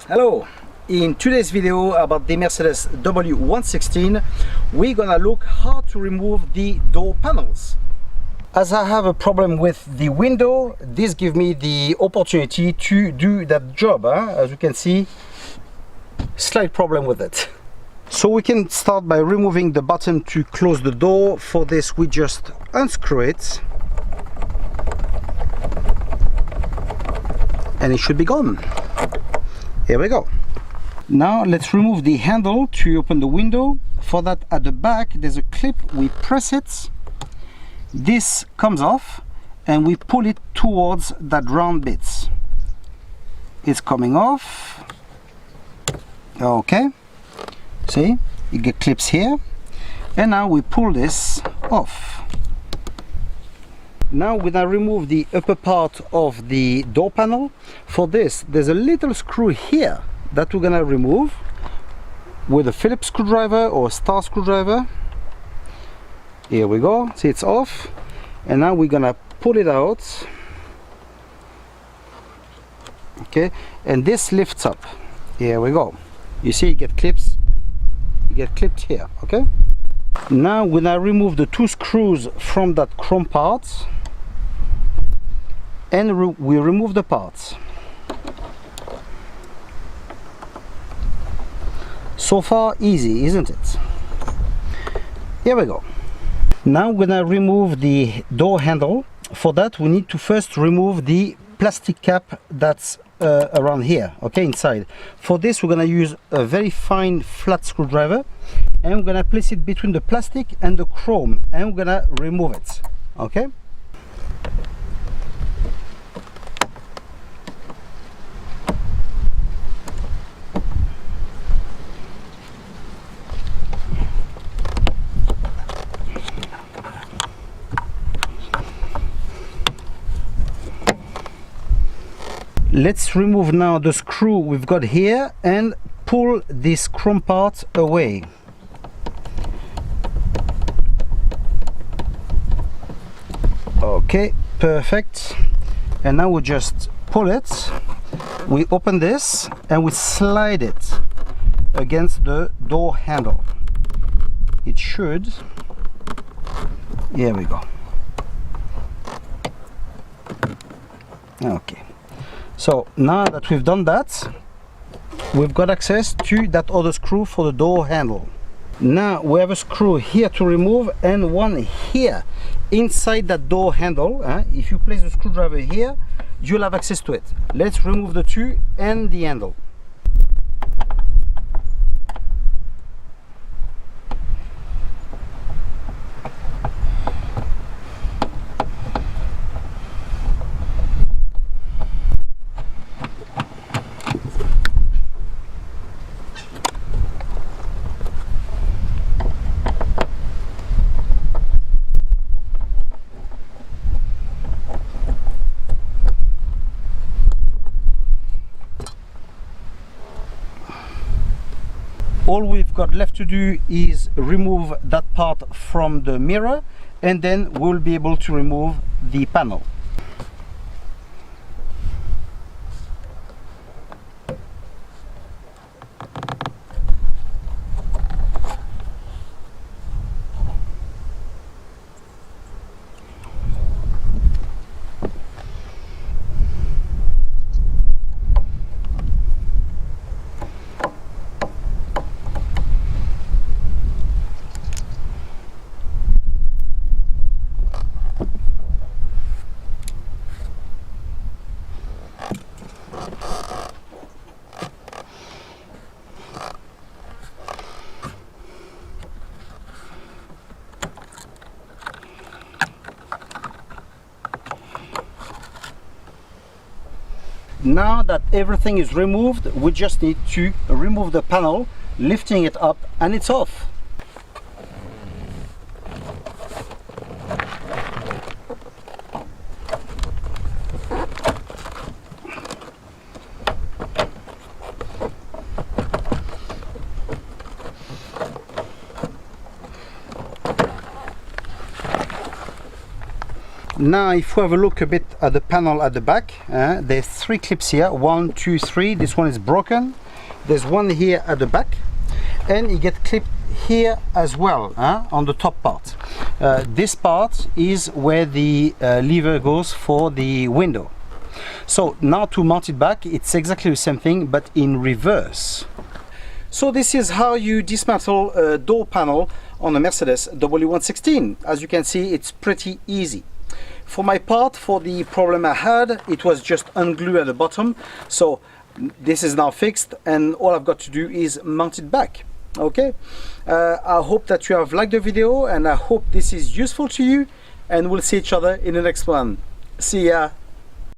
Hello, in today's video about the Mercedes W116 we're gonna look how to remove the door panels. As I have a problem with the window, this gives me the opportunity to do that job. As you can see, slight problem with it. So we can start by removing the button to close the door. For this we just unscrew it and it should be gone. Here we go. Now let's remove the handle to open the window. For that, at the back there's a clip. We press it, this comes off and we pull it towards that round bit. It's coming off. Okay, see, you get clips here, and now we pull this off. Now when I remove the upper part of the door panel, for this there's a little screw here that we're gonna remove with a Phillips screwdriver or a star screwdriver. Here we go, see, it's off, and now we're gonna pull it out. Okay, and this lifts up. Here we go. You see, you get clips, you get clipped here. Okay, now when I remove the two screws from that chrome part and we remove the parts. So far easy, isn't it? Here we go. Now when I remove the door handle, for that we need to first remove the plastic cap that's around here, okay, inside. For this we're gonna use a very fine flat screwdriver and we're gonna place it between the plastic and the chrome and we're gonna remove it. Okay, let's remove now the screw we've got here and pull this chrome part away. Okay, perfect. And now we just pull it, we open this and we slide it against the door handle. It should, here we go. Okay, so now that we've done that, we've got access to that other screw for the door handle. Now we have a screw here to remove and one here inside that door handle. If you place the screwdriver here, you'll have access to it. Let's remove the two and the handle. All we've got left to do is remove that part from the mirror and then we'll be able to remove the panel. Now that everything is removed, we just need to remove the panel, lifting it up, and it's off. Now if we have a look a bit at the panel at the back, there's 3 clips here, 1, 2, 3. This one is broken. There's one here at the back, and it gets clipped here as well, on the top part. This part is where the lever goes for the window. So now to mount it back, it's exactly the same thing but in reverse. So this is how you dismantle a door panel on a Mercedes W116. As you can see, it's pretty easy. For my part, for the problem I had, it was just unglue at the bottom. So this is now fixed and all I've got to do is mount it back. Okay, I hope that you have liked the video and I hope this is useful to you, and we'll see each other in the next one. See ya.